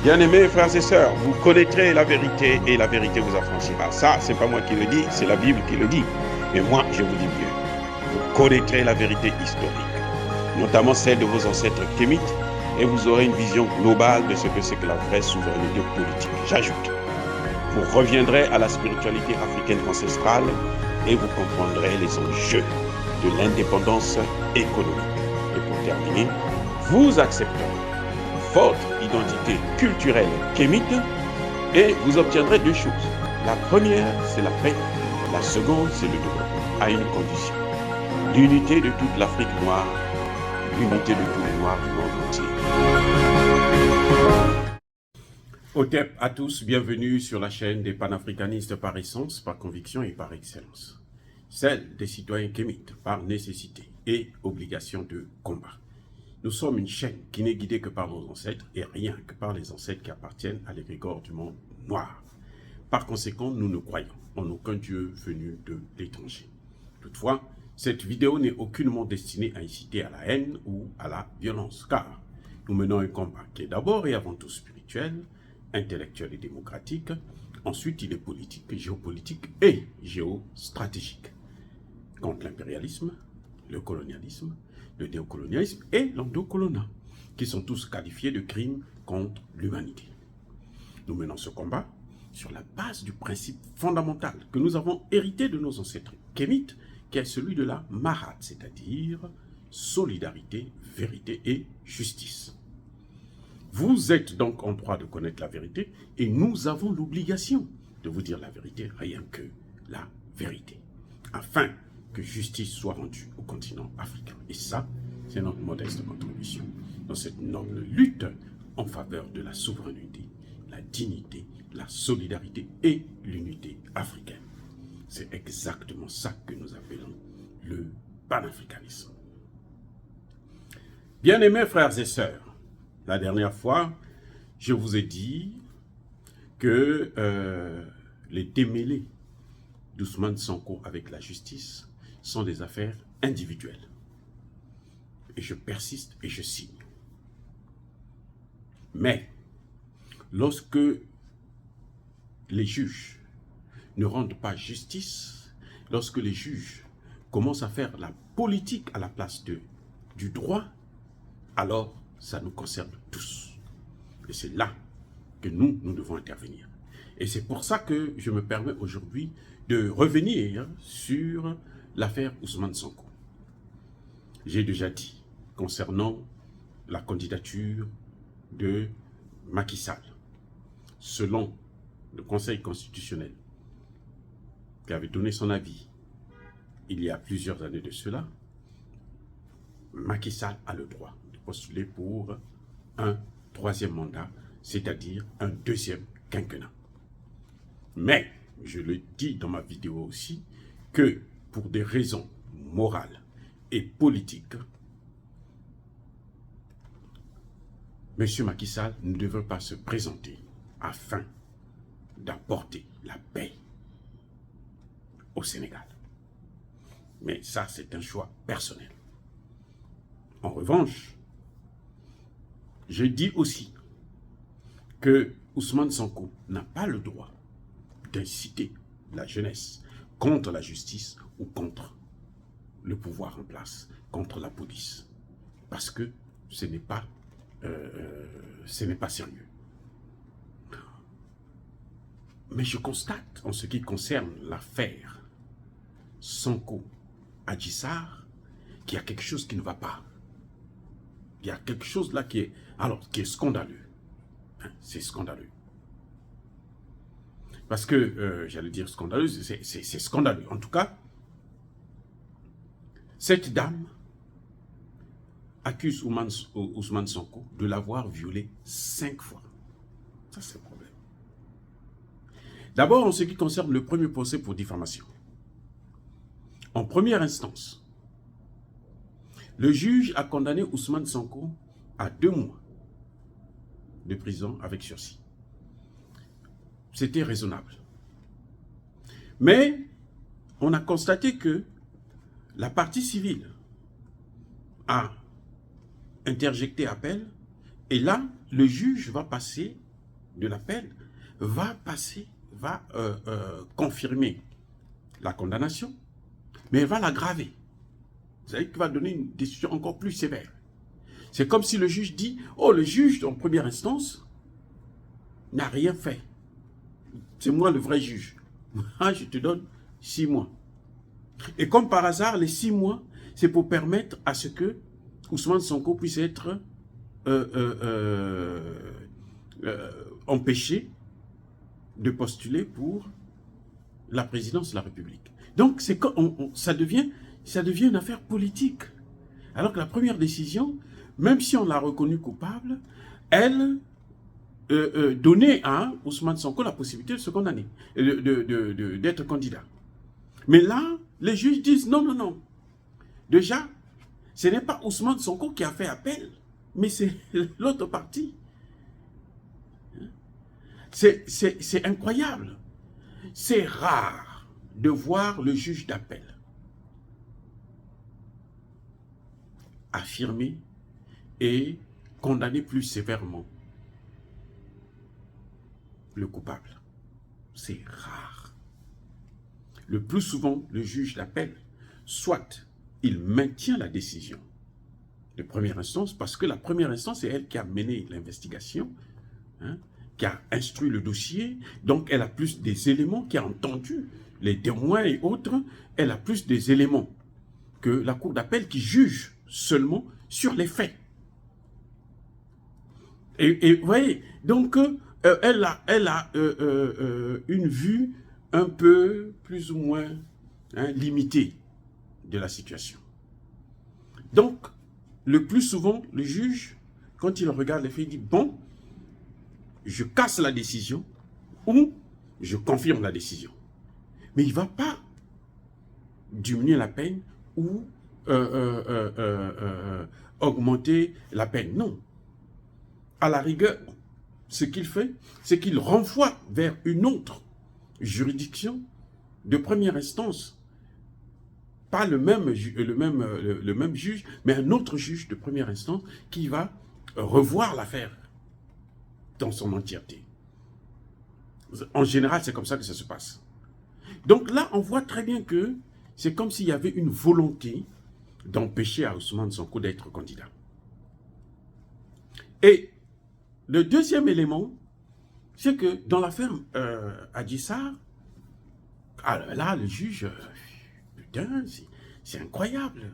Bien-aimés frères et sœurs, vous connaîtrez la vérité et la vérité vous affranchira. Ça, c'est pas moi qui le dis, c'est la Bible qui le dit. Mais moi, je vous dis mieux. Vous connaîtrez la vérité historique, notamment celle de vos ancêtres kémites, et vous aurez une vision globale de ce que c'est que la vraie souveraineté politique. J'ajoute, vous reviendrez à la spiritualité africaine ancestrale et vous comprendrez les enjeux de l'indépendance économique. Et pour terminer, vous accepterez votre identité culturelle kémite et vous obtiendrez deux choses. La première, c'est la paix. La seconde, c'est le développement, à une condition. L'unité de toute l'Afrique noire, l'unité de tous les Noirs du monde entier. Otep à tous, bienvenue sur la chaîne des panafricanistes par essence, par conviction et par excellence. Celle des citoyens kémites par nécessité et obligation de combat. Nous sommes une chaîne qui n'est guidée que par nos ancêtres et rien que par les ancêtres qui appartiennent à l'égrégore du monde noir. Par conséquent, nous ne croyons en aucun Dieu venu de l'étranger. Toutefois, cette vidéo n'est aucunement destinée à inciter à la haine ou à la violence, car nous menons un combat qui est d'abord et avant tout spirituel, intellectuel et démocratique. Ensuite, il est politique, géopolitique et géostratégique. Contre l'impérialisme, le colonialisme, le néocolonialisme et l'endocoloniat, qui sont tous qualifiés de crimes contre l'humanité. Nous menons ce combat sur la base du principe fondamental que nous avons hérité de nos ancêtres kémites, qui est celui de la Mahat, c'est-à-dire solidarité, vérité et justice. Vous êtes donc en droit de connaître la vérité et nous avons l'obligation de vous dire la vérité, rien que la vérité, afin que justice soit rendue au continent africain. Et ça, c'est notre modeste contribution dans cette noble lutte en faveur de la souveraineté, la dignité, la solidarité et l'unité africaine. C'est exactement ça que nous appelons le panafricanisme. Bien-aimés frères et sœurs, la dernière fois, je vous ai dit que les démêlés d'Ousmane Sonko avec la justice sont des affaires individuelles. Et je persiste et je signe. Mais, lorsque les juges ne rendent pas justice, lorsque les juges commencent à faire la politique à la place du droit, alors ça nous concerne tous. Et c'est là que nous devons intervenir. Et c'est pour ça que je me permets aujourd'hui de revenir sur l'affaire Ousmane Sonko. J'ai déjà dit concernant la candidature de Macky Sall, selon le Conseil constitutionnel qui avait donné son avis il y a plusieurs années de cela, Macky Sall a le droit de postuler pour un troisième mandat, c'est-à-dire un deuxième quinquennat. Mais, je le dis dans ma vidéo aussi, que pour des raisons morales et politiques, M. Macky Sall ne devrait pas se présenter afin d'apporter la paix au Sénégal. Mais ça, c'est un choix personnel. En revanche, je dis aussi que Ousmane Sonko n'a pas le droit d'inciter la jeunesse contre la justice ou contre le pouvoir en place, contre la police. Parce que ce n'est pas sérieux. Mais je constate, en ce qui concerne l'affaire Sonko-Adji Sarr, qu'il y a quelque chose qui ne va pas. Il y a quelque chose là qui est scandaleux. C'est scandaleux. Parce que, j'allais dire scandaleux, c'est scandaleux. En tout cas, cette dame accuse Ousmane Sonko de l'avoir violée 5 fois. Ça, c'est le problème. D'abord, en ce qui concerne le premier procès pour diffamation. En première instance, le juge a condamné Ousmane Sonko à 2 mois de prison avec sursis. C'était raisonnable. Mais on a constaté que la partie civile a interjecté appel et là, le juge va passer de l'appel va passer, va confirmer la condamnation, mais elle va l'aggraver. C'est-à-dire qu'il va donner une décision encore plus sévère. C'est comme si le juge dit, oh, le juge en première instance n'a rien fait. C'est moi le vrai juge. Moi, je te donne 6 mois. Et comme par hasard, les 6 mois, c'est pour permettre à ce que Ousmane Sonko puisse être empêché de postuler pour la présidence de la République. Donc, ça devient une affaire politique. Alors que la première décision, même si on l'a reconnu coupable, elle donnait à Ousmane Sonko la possibilité de se condamner, d'être candidat. Mais là, les juges disent non, non, non. Déjà, ce n'est pas Ousmane Sonko qui a fait appel, mais c'est l'autre partie. C'est incroyable. C'est rare de voir le juge d'appel affirmer et condamner plus sévèrement le coupable. C'est rare. Le plus souvent, le juge d'appel, soit il maintient la décision de première instance, parce que la première instance, c'est elle qui a mené l'investigation, hein, qui a instruit le dossier, donc elle a plus des éléments, qui a entendu les témoins et autres, elle a plus des éléments que la cour d'appel qui juge seulement sur les faits. Et vous voyez, donc elle a une vue un peu plus ou moins limitée de la situation. Donc, le plus souvent, le juge, quand il regarde les faits, il dit, bon, je casse la décision ou je confirme la décision. Mais il ne va pas diminuer la peine ou augmenter la peine. Non. À la rigueur, ce qu'il fait, c'est qu'il renvoie vers une autre juridiction de première instance. Pas le même juge, mais un autre juge de première instance qui va revoir l'affaire dans son entièreté. En général, c'est comme ça que ça se passe. Donc là, on voit très bien que c'est comme s'il y avait une volonté d'empêcher à Ousmane Sonko d'être candidat. Et le deuxième élément, c'est que dans l'affaire Adji Sarr, là, le juge, putain, c'est incroyable.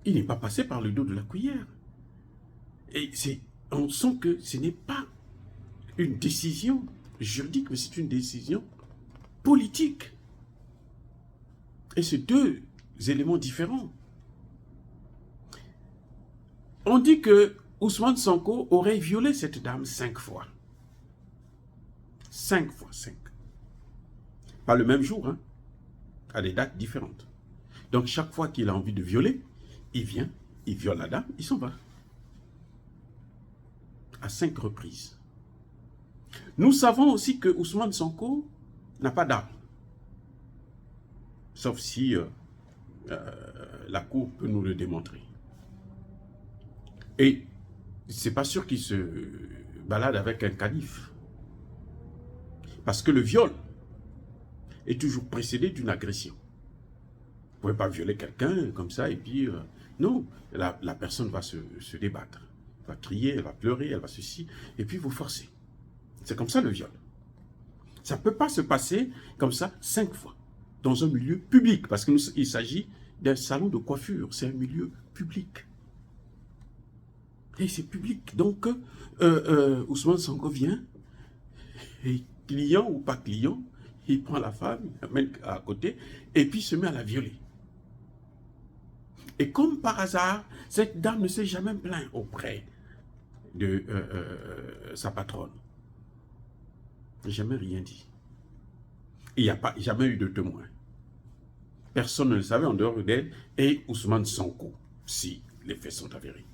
Il n'est pas passé par le dos de la cuillère. Et on sent que ce n'est pas une décision juridique, mais c'est une décision politique. Et c'est deux éléments différents. On dit que Ousmane Sonko aurait violé cette dame 5 fois. 5 fois 5. Pas le même jour, hein, à des dates différentes. Donc chaque fois qu'il a envie de violer, il vient, il viole la dame, il s'en va. À 5 reprises. Nous savons aussi que Ousmane Sonko n'a pas d'arme. Sauf si la cour peut nous le démontrer. Et c'est pas sûr qu'il se balade avec un canif. Parce que le viol est toujours précédé d'une agression. Vous ne pouvez pas violer quelqu'un comme ça et puis... non, la personne va se débattre. Elle va crier, elle va pleurer, elle va ceci, et puis vous forcez. C'est comme ça le viol. Ça ne peut pas se passer comme ça 5 fois, dans un milieu public, parce qu'il s'agit d'un salon de coiffure, c'est un milieu public. Et c'est public. Donc, Ousmane Sonko vient, et client ou pas client, il prend la femme, il l'amène à côté, et puis se met à la violer. Et comme par hasard, cette dame ne s'est jamais plainte auprès de sa patronne. Jamais rien dit. Il n'y a jamais eu de témoin. Personne ne le savait en dehors d'elle et Ousmane Sonko, si les faits sont avérés.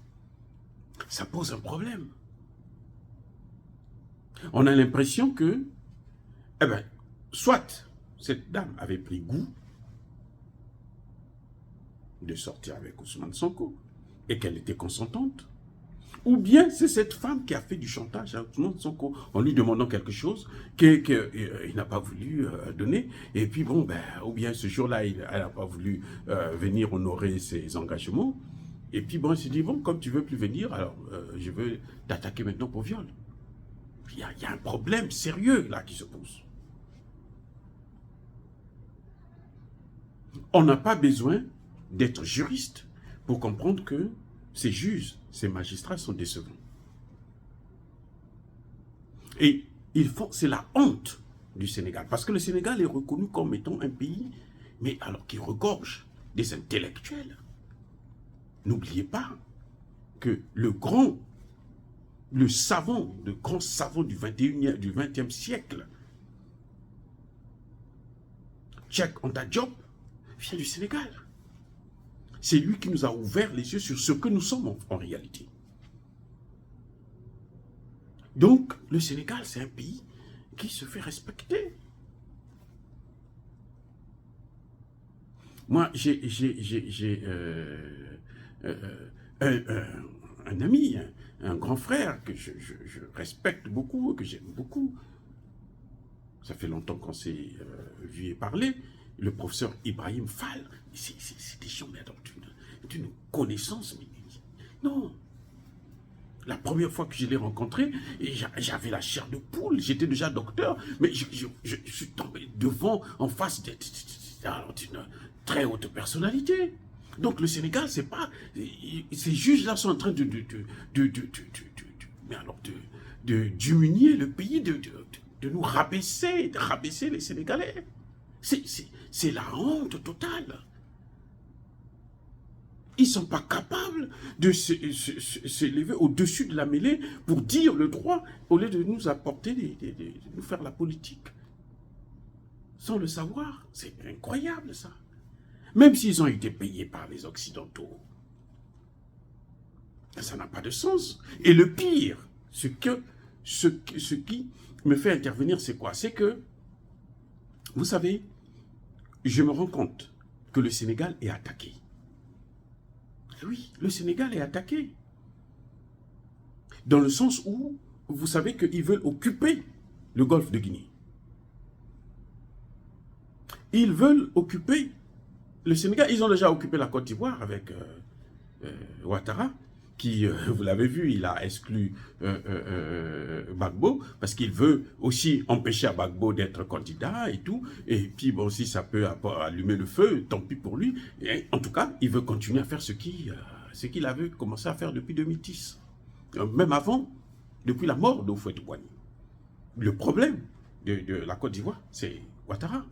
Ça pose un problème. On a l'impression que, soit cette dame avait pris goût de sortir avec Ousmane Sonko et qu'elle était consentante, Ou bien c'est cette femme qui a fait du chantage à Ousmane Sonko en lui demandant quelque chose qu'il n'a pas voulu donner. Et puis bon, ben, ou bien ce jour-là, elle n'a pas voulu venir honorer ses engagements. Et puis bon, il s'est dit, bon, comme tu veux plus venir, alors je veux t'attaquer maintenant pour viol. Il y a un problème sérieux là qui se pose. On n'a pas besoin d'être juriste pour comprendre que ces juges, ces magistrats sont décevants. Et c'est la honte du Sénégal, parce que le Sénégal est reconnu comme étant un pays, mais alors qu'il regorge des intellectuels. N'oubliez pas que le grand savant du 20e siècle, Cheikh Anta Diop, vient du Sénégal. C'est lui qui nous a ouvert les yeux sur ce que nous sommes en réalité. Donc, le Sénégal, c'est un pays qui se fait respecter. Moi, j'ai un ami, un grand frère que je respecte beaucoup, que j'aime beaucoup. Ça fait longtemps qu'on s'est vu et parlé. Le professeur Ibrahim Fall, c'est des gens d'une connaissance. Non. La première fois que je l'ai rencontré, j'avais la chair de poule, j'étais déjà docteur, mais je suis tombé en face d'une très haute personnalité. Donc le Sénégal, c'est pas... Ces juges-là sont en train d'humilier le pays, de nous rabaisser, de rabaisser les Sénégalais. C'est la honte totale. Ils ne sont pas capables de s'élever au-dessus de la mêlée pour dire le droit, au lieu de nous apporter, de nous faire la politique. Sans le savoir, c'est incroyable ça. Même s'ils ont été payés par les Occidentaux. Ça n'a pas de sens. Et le pire, ce qui me fait intervenir, c'est quoi? C'est que, vous savez, je me rends compte que le Sénégal est attaqué. Oui, le Sénégal est attaqué. Dans le sens où, vous savez qu'ils veulent occuper le golfe de Guinée. Ils veulent occuper le Sénégal. Ils ont déjà occupé la Côte d'Ivoire avec Ouattara, qui, vous l'avez vu, il a exclu Gbagbo, parce qu'il veut aussi empêcher Gbagbo d'être candidat et tout. Et puis, bon, si ça peut allumer le feu, tant pis pour lui. Et, en tout cas, il veut continuer à faire ce qu'il avait commencé à faire depuis 2010. Même avant, depuis la mort d'Houphouët-Boigny. Le problème de la Côte d'Ivoire, c'est Ouattara.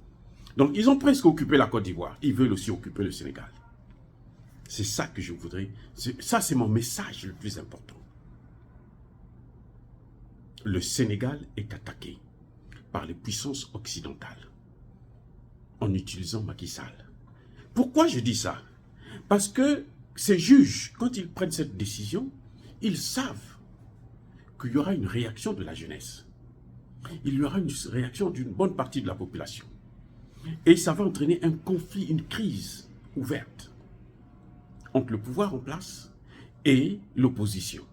Donc, ils ont presque occupé la Côte d'Ivoire. Ils veulent aussi occuper le Sénégal. C'est ça que je voudrais. Ça, c'est mon message le plus important. Le Sénégal est attaqué par les puissances occidentales en utilisant Macky Sall. Pourquoi je dis ça? Parce que ces juges, quand ils prennent cette décision, ils savent qu'il y aura une réaction de la jeunesse. Il y aura une réaction d'une bonne partie de la population. Et ça va entraîner un conflit, une crise ouverte entre le pouvoir en place et l'opposition.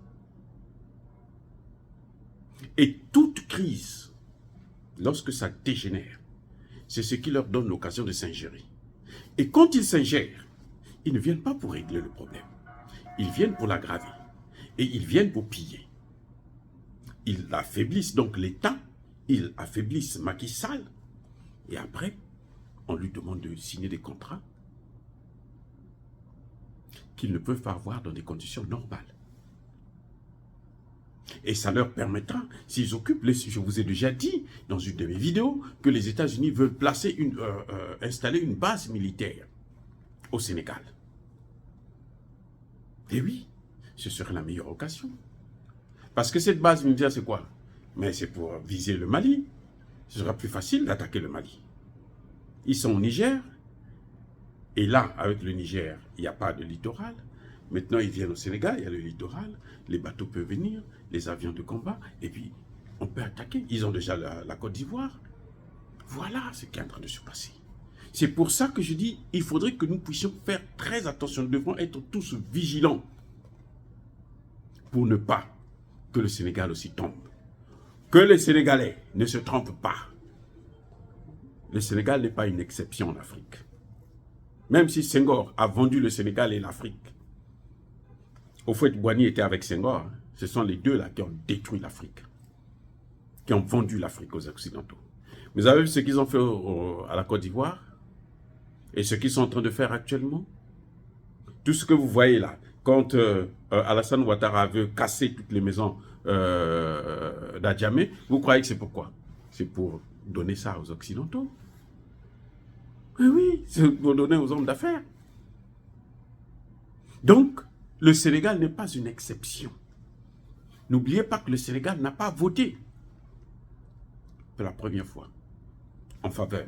Et toute crise, lorsque ça dégénère, c'est ce qui leur donne l'occasion de s'ingérer. Et quand ils s'ingèrent, ils ne viennent pas pour régler le problème. Ils viennent pour l'aggraver. Et ils viennent pour piller. Ils affaiblissent donc l'État, ils affaiblissent Macky Sall, et après, on lui demande de signer des contrats qu'ils ne peuvent pas avoir dans des conditions normales. Et ça leur permettra, s'ils occupent, je vous ai déjà dit dans une de mes vidéos, que les États-Unis veulent installer une base militaire au Sénégal. Et oui, ce serait la meilleure occasion. Parce que cette base militaire, c'est quoi? Mais c'est pour viser le Mali. Ce sera plus facile d'attaquer le Mali. Ils sont au Niger. Et là, avec le Niger, il n'y a pas de littoral. Maintenant, ils viennent au Sénégal, il y a le littoral. Les bateaux peuvent venir, les avions de combat. Et puis, on peut attaquer. Ils ont déjà la Côte d'Ivoire. Voilà ce qui est en train de se passer. C'est pour ça que je dis, il faudrait que nous puissions faire très attention. Nous devons être tous vigilants pour ne pas que le Sénégal aussi tombe. Que les Sénégalais ne se trompent pas. Le Sénégal n'est pas une exception en Afrique. Même si Senghor a vendu le Sénégal et l'Afrique. Au fait, Boigny était avec Senghor. Hein. Ce sont les deux là qui ont détruit l'Afrique. Qui ont vendu l'Afrique aux Occidentaux. Vous avez vu ce qu'ils ont fait à la Côte d'Ivoire? Et ce qu'ils sont en train de faire actuellement? Tout ce que vous voyez là, quand Alassane Ouattara veut casser toutes les maisons d'Adjamé, vous croyez que c'est pourquoi? C'est pour donner ça aux Occidentaux. Oui, c'est pour donner aux hommes d'affaires. Donc, le Sénégal n'est pas une exception. N'oubliez pas que le Sénégal n'a pas voté pour la première fois en faveur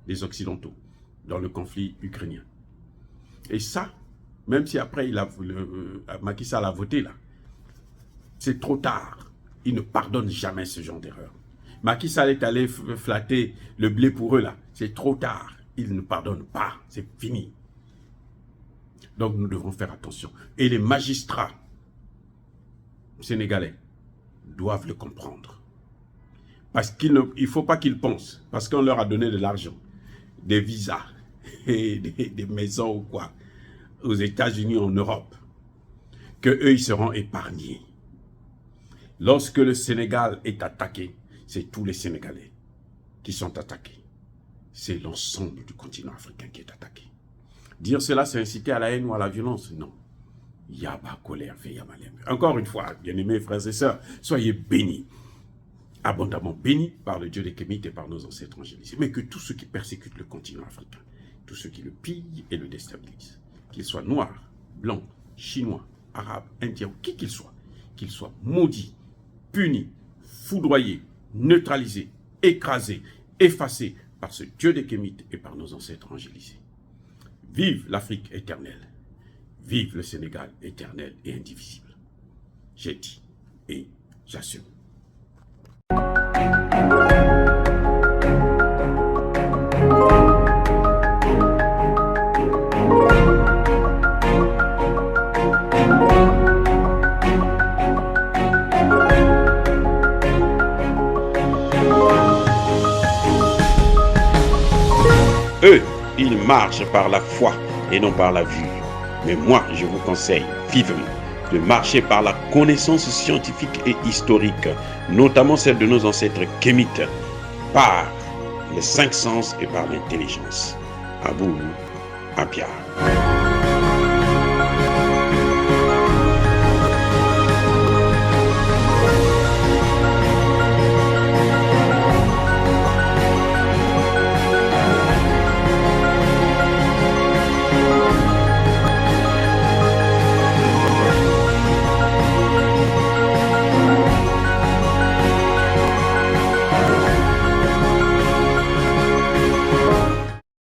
des Occidentaux dans le conflit ukrainien. Et ça, même si après Macky Sall a voté là, c'est trop tard. Il ne pardonne jamais ce genre d'erreur. Macky Sall est allé flatter le blé pour eux là. C'est trop tard. Il ne pardonne pas. C'est fini. Donc nous devons faire attention. Et les magistrats sénégalais doivent le comprendre. Parce qu'il ne faut pas qu'ils pensent, parce qu'on leur a donné de l'argent, des visas et des maisons ou quoi, aux États-Unis, en Europe, qu'eux, ils seront épargnés. Lorsque le Sénégal est attaqué, c'est tous les Sénégalais qui sont attaqués. C'est l'ensemble du continent africain qui est attaqué. Dire cela, c'est inciter à la haine ou à la violence? Non. Yaba, colère, Yamalem. Encore une fois, bien-aimés frères et sœurs, soyez bénis, abondamment bénis par le Dieu des Kémites et par nos ancêtres angélisés. Mais que tous ceux qui persécutent le continent africain, tous ceux qui le pillent et le déstabilisent, qu'ils soient noirs, blancs, chinois, arabes, indiens, qui qu'ils soient maudits, punis, foudroyés, neutralisés, écrasés, effacés par ce Dieu des Kémites et par nos ancêtres angélisés. Vive l'Afrique éternelle. Vive le Sénégal éternel et indivisible. J'ai dit et j'assume. Eux, ils marchent par la foi et non par la vue. Mais moi, je vous conseille vivement de marcher par la connaissance scientifique et historique, notamment celle de nos ancêtres kémites, par les 5 sens et par l'intelligence. Abou Abia.